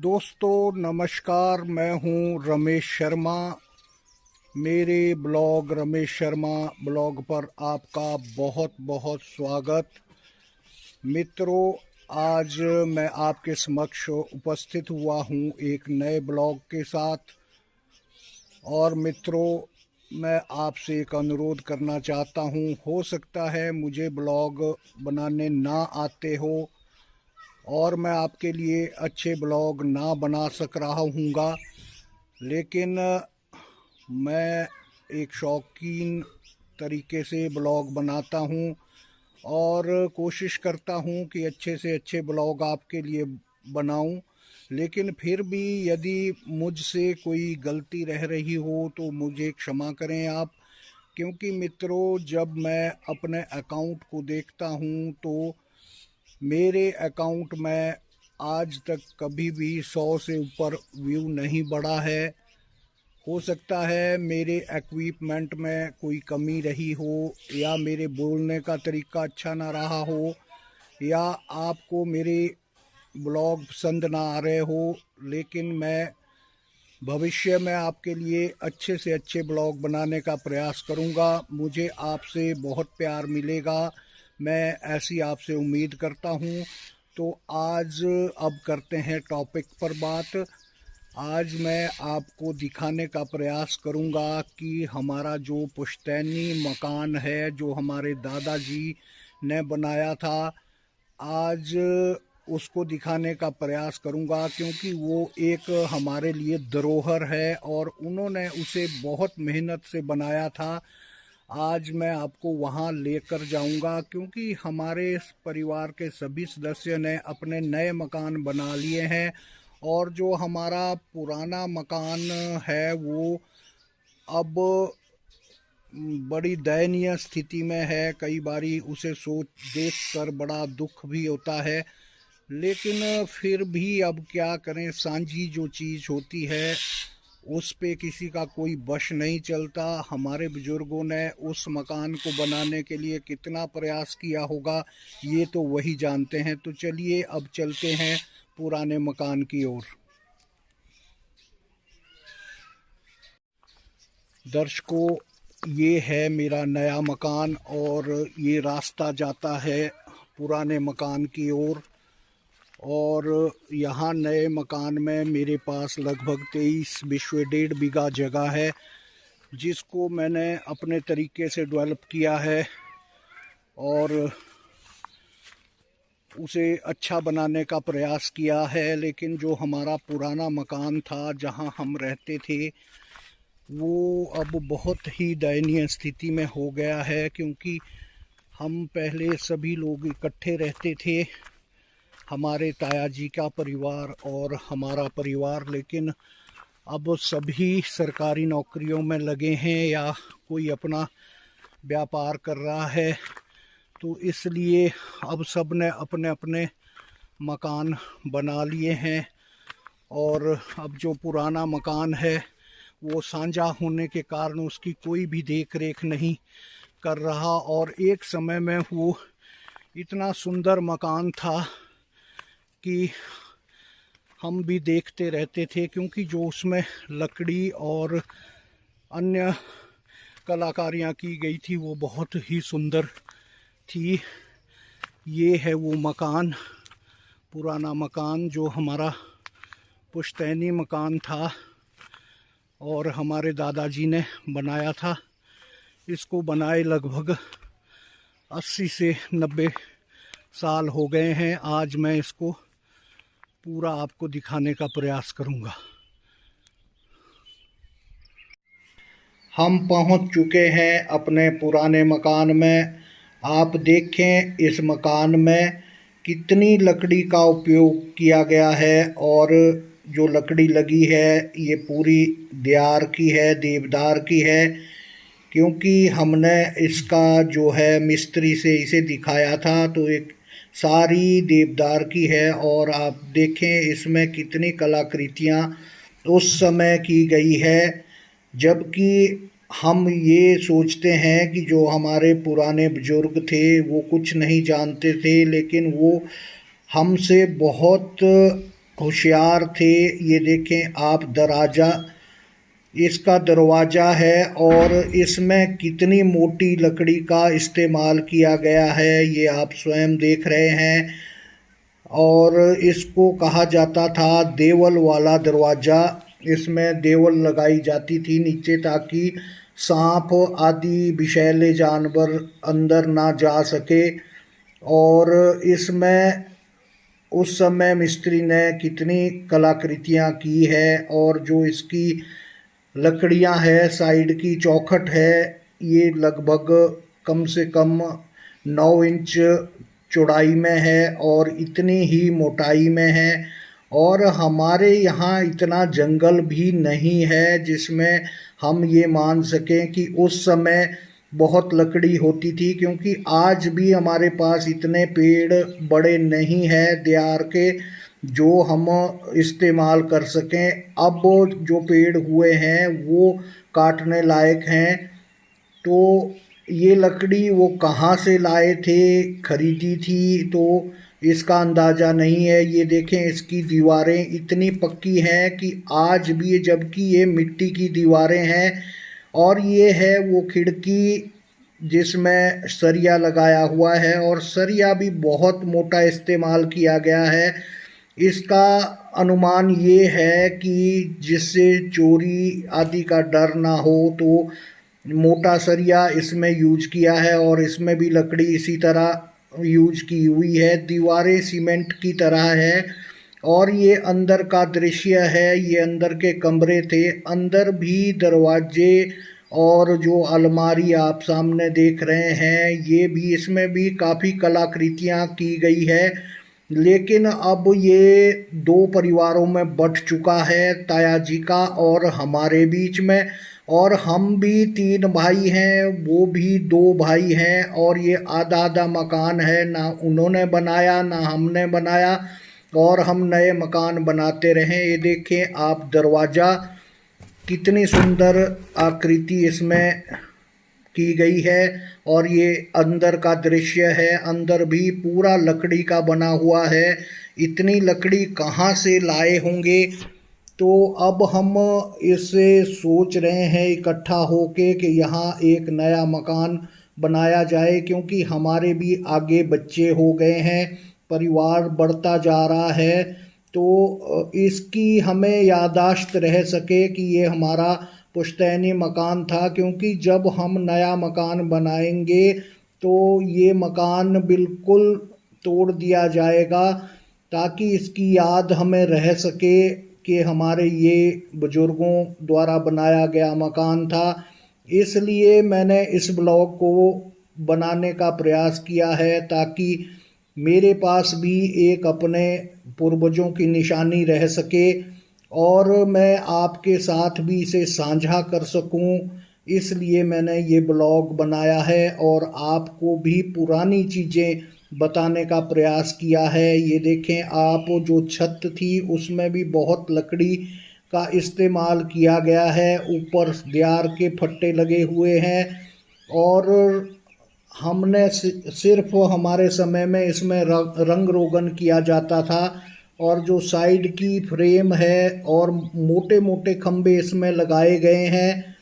दोस्तों नमस्कार, मैं हूं रमेश शर्मा। मेरे ब्लॉग रमेश शर्मा ब्लॉग पर आपका बहुत बहुत स्वागत। मित्रों, आज मैं आपके समक्ष उपस्थित हुआ हूं एक नए ब्लॉग के साथ। और मित्रों, मैं आपसे एक अनुरोध करना चाहता हूं। हो सकता है मुझे ब्लॉग बनाने ना आते हो और मैं आपके लिए अच्छे ब्लॉग ना बना सक रहा हूँगा, लेकिन मैं एक शौकीन तरीके से ब्लॉग बनाता हूँ और कोशिश करता हूँ कि अच्छे से अच्छे ब्लॉग आपके लिए बनाऊँ। लेकिन फिर भी यदि मुझसे कोई गलती रह रही हो तो मुझे क्षमा करें आप। क्योंकि मित्रों, जब मैं अपने अकाउंट को देखता हूँ तो मेरे अकाउंट में आज तक कभी भी 100 से ऊपर व्यू नहीं बढ़ा है। हो सकता है मेरे इक्विपमेंट में कोई कमी रही हो, या मेरे बोलने का तरीका अच्छा ना रहा हो, या आपको मेरे ब्लॉग पसंद ना आ रहे हो। लेकिन मैं भविष्य में आपके लिए अच्छे से अच्छे ब्लॉग बनाने का प्रयास करूंगा। मुझे आपसे बहुत प्यार मिलेगा, मैं ऐसी आपसे उम्मीद करता हूं। तो आज अब करते हैं टॉपिक पर बात। आज मैं आपको दिखाने का प्रयास करूंगा कि हमारा जो पुश्तैनी मकान है, जो हमारे दादाजी ने बनाया था, आज उसको दिखाने का प्रयास करूंगा। क्योंकि वो एक हमारे लिए धरोहर है और उन्होंने उसे बहुत मेहनत से बनाया था। आज मैं आपको वहां लेकर जाऊंगा, क्योंकि हमारे परिवार के सभी सदस्य ने अपने नए मकान बना लिए हैं और जो हमारा पुराना मकान है वो अब बड़ी दयनीय स्थिति में है। कई बारी उसे सोच देख कर बड़ा दुख भी होता है, लेकिन फिर भी अब क्या करें। सांझी जो चीज़ होती है उस पे किसी का कोई वश नहीं चलता। हमारे बुजुर्गों ने उस मकान को बनाने के लिए कितना प्रयास किया होगा, ये तो वही जानते हैं। तो चलिए अब चलते हैं पुराने मकान की ओर। दर्शकों, ये है मेरा नया मकान और ये रास्ता जाता है पुराने मकान की ओर। और यहाँ नए मकान में मेरे पास लगभग 23 विश्व 1.5 बीघा जगह है, जिसको मैंने अपने तरीके से डेवलप किया है और उसे अच्छा बनाने का प्रयास किया है। लेकिन जो हमारा पुराना मकान था जहाँ हम रहते थे, वो अब बहुत ही दयनीय स्थिति में हो गया है। क्योंकि हम पहले सभी लोग इकट्ठे रहते थे, हमारे ताया जी का परिवार और हमारा परिवार। लेकिन अब सभी सरकारी नौकरियों में लगे हैं या कोई अपना व्यापार कर रहा है, तो इसलिए अब सब ने अपने अपने मकान बना लिए हैं। और अब जो पुराना मकान है वो साझा होने के कारण उसकी कोई भी देख रेख नहीं कर रहा। और एक समय में वो इतना सुंदर मकान था कि हम भी देखते रहते थे, क्योंकि जो उसमें लकड़ी और अन्य कलाकारियाँ की गई थी वो बहुत ही सुंदर थी। ये है वो मकान, पुराना मकान जो हमारा पुश्तैनी मकान था और हमारे दादाजी ने बनाया था। इसको बनाए लगभग 80 से 90 साल हो गए हैं। आज मैं इसको पूरा आपको दिखाने का प्रयास करूंगा। हम पहुंच चुके हैं अपने पुराने मकान में। आप देखें इस मकान में कितनी लकड़ी का उपयोग किया गया है। और जो लकड़ी लगी है ये पूरी देयार की है, देवदार की है। क्योंकि हमने इसका जो है मिस्त्री से इसे दिखाया था तो एक सारी देवदार की है। और आप देखें इसमें कितनी कलाकृतियाँ उस समय की गई है। जबकि हम ये सोचते हैं कि जो हमारे पुराने बुजुर्ग थे वो कुछ नहीं जानते थे, लेकिन वो हमसे बहुत होशियार थे। ये देखें आप, दरवाज़ा, इसका दरवाज़ा है और इसमें कितनी मोटी लकड़ी का इस्तेमाल किया गया है ये आप स्वयं देख रहे हैं। और इसको कहा जाता था देवल वाला दरवाज़ा। इसमें देवल लगाई जाती थी नीचे, ताकि सांप आदि विषैले जानवर अंदर ना जा सके। और इसमें उस समय मिस्त्री ने कितनी कलाकृतियाँ की है। और जो इसकी लकड़ियाँ है, साइड की चौखट है, ये लगभग कम से कम 9 इंच चौड़ाई में है और इतनी ही मोटाई में है। और हमारे यहाँ इतना जंगल भी नहीं है जिसमें हम ये मान सकें कि उस समय बहुत लकड़ी होती थी, क्योंकि आज भी हमारे पास इतने पेड़ बड़े नहीं हैं देयार के जो हम इस्तेमाल कर सकें। अब जो पेड़ हुए हैं वो काटने लायक हैं। तो ये लकड़ी वो कहाँ से लाए थे, खरीदी थी, तो इसका अंदाज़ा नहीं है। ये देखें, इसकी दीवारें इतनी पक्की हैं कि आज भी, जबकि ये मिट्टी की दीवारें हैं। और ये है वो खिड़की जिसमें सरिया लगाया हुआ है, और सरिया भी बहुत मोटा इस्तेमाल किया गया है। इसका अनुमान ये है कि जिससे चोरी आदि का डर ना हो, तो मोटा सरिया इसमें यूज किया है। और इसमें भी लकड़ी इसी तरह यूज की हुई है। दीवारें सीमेंट की तरह है। और ये अंदर का दृश्य है, ये अंदर के कमरे थे। अंदर भी दरवाजे और जो अलमारी आप सामने देख रहे हैं, ये भी, इसमें भी काफ़ी कलाकृतियाँ की गई है। लेकिन अब ये दो परिवारों में बँट चुका है, ताया जी का और हमारे बीच में। और हम भी 3 भाई हैं, वो भी 2 भाई हैं। और ये आधा आधा मकान है, ना उन्होंने बनाया ना हमने बनाया, और हम नए मकान बनाते रहें। ये देखें आप, दरवाज़ा, कितनी सुंदर आकृति इसमें की गई है। और ये अंदर का दृश्य है, अंदर भी पूरा लकड़ी का बना हुआ है। इतनी लकड़ी कहाँ से लाए होंगे। तो अब हम इसे सोच रहे हैं इकट्ठा होके कि यहाँ एक नया मकान बनाया जाए, क्योंकि हमारे भी आगे बच्चे हो गए हैं, परिवार बढ़ता जा रहा है। तो इसकी हमें याददाश्त रह सके कि ये हमारा पुश्तैनी मकान था। क्योंकि जब हम नया मकान बनाएंगे तो ये मकान बिल्कुल तोड़ दिया जाएगा, ताकि इसकी याद हमें रह सके कि हमारे ये बुज़ुर्गों द्वारा बनाया गया मकान था। इसलिए मैंने इस ब्लॉग को बनाने का प्रयास किया है, ताकि मेरे पास भी एक अपने पूर्वजों की निशानी रह सके और मैं आपके साथ भी इसे साझा कर सकूं। इसलिए मैंने ये ब्लॉग बनाया है और आपको भी पुरानी चीज़ें बताने का प्रयास किया है। ये देखें आप, जो छत थी उसमें भी बहुत लकड़ी का इस्तेमाल किया गया है। ऊपर दियार के फट्टे लगे हुए हैं। और हमने सिर्फ हमारे समय में इसमें रंग रोगन किया जाता था। और जो साइड की फ्रेम है और मोटे मोटे खंभे इसमें लगाए गए हैं।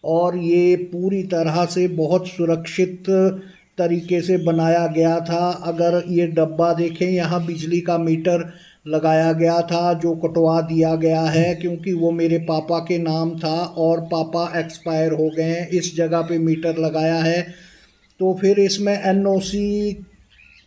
और ये पूरी तरह से बहुत सुरक्षित तरीके से बनाया गया था। अगर ये डब्बा देखें, यहाँ बिजली का मीटर लगाया गया था जो कटवा दिया गया है, क्योंकि वो मेरे पापा के नाम था और पापा एक्सपायर हो गए हैं। इस जगह पे मीटर लगाया है। तो फिर इसमें एनओसी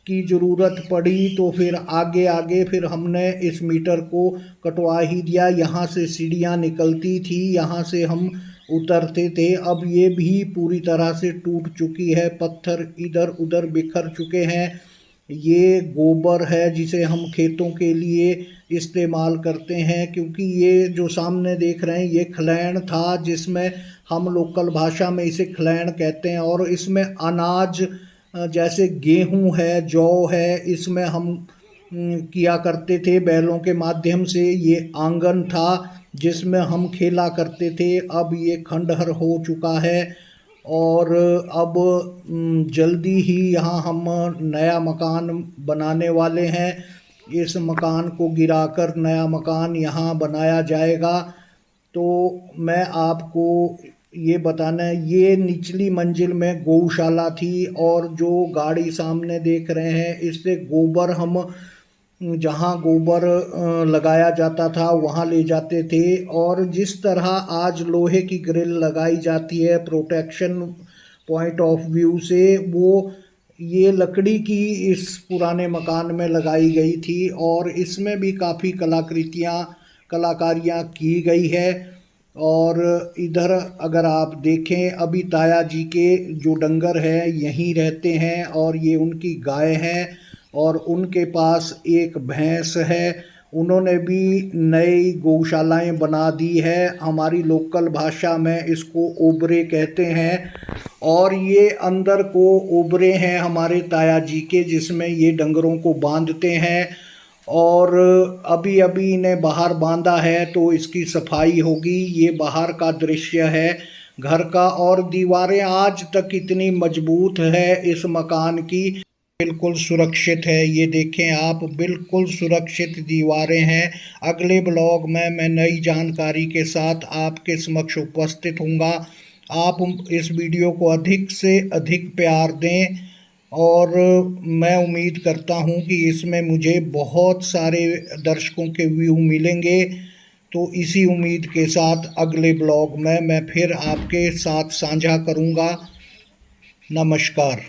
की ज़रूरत पड़ी, तो फिर आगे आगे फिर हमने इस मीटर को कटवा ही दिया। यहाँ से सीढ़ियाँ निकलती थी, यहाँ से हम उतरते थे। अब ये भी पूरी तरह से टूट चुकी है, पत्थर इधर उधर बिखर चुके हैं। ये गोबर है जिसे हम खेतों के लिए इस्तेमाल करते हैं, क्योंकि ये जो सामने देख रहे हैं ये खलैण था, जिसमें हम लोकल भाषा में इसे खलैण कहते हैं। और इसमें अनाज जैसे गेहूं है, जौ है, इसमें हम किया करते थे बैलों के माध्यम से। ये आंगन था जिसमें हम खेला करते थे। अब ये खंडहर हो चुका है और अब जल्दी ही यहाँ हम नया मकान बनाने वाले हैं। इस मकान को गिराकर नया मकान यहाँ बनाया जाएगा। तो मैं आपको ये बताना है, ये निचली मंजिल में गौशाला थी और जो गाड़ी सामने देख रहे हैं इससे गोबर हम जहाँ गोबर लगाया जाता था वहाँ ले जाते थे। और जिस तरह आज लोहे की ग्रिल लगाई जाती है प्रोटेक्शन पॉइंट ऑफ व्यू से, वो ये लकड़ी की इस पुराने मकान में लगाई गई थी और इसमें भी काफ़ी कलाकारियाँ की गई है। और इधर अगर आप देखें, अभी ताया जी के जो डंगर है यहीं रहते हैं और ये उनकी गाय है और उनके पास एक भैंस है। उन्होंने भी नई गौशालाएं बना दी है, हमारी लोकल भाषा में इसको ओबरे कहते हैं। और ये अंदर को ओबरे हैं हमारे ताया जी के, जिसमें ये डंगरों को बांधते हैं और अभी अभी इन्हें बाहर बांधा है तो इसकी सफाई होगी। ये बाहर का दृश्य है घर का और दीवारें आज तक इतनी मजबूत है इस मकान की, बिल्कुल सुरक्षित है। ये देखें आप, बिल्कुल सुरक्षित दीवारें हैं। अगले ब्लॉग में मैं नई जानकारी के साथ आपके समक्ष उपस्थित हूँगा। आप इस वीडियो को अधिक से अधिक प्यार दें और मैं उम्मीद करता हूँ कि इसमें मुझे बहुत सारे दर्शकों के व्यू मिलेंगे। तो इसी उम्मीद के साथ अगले ब्लॉग में मैं फिर आपके साथ साझा करूँगा। नमस्कार।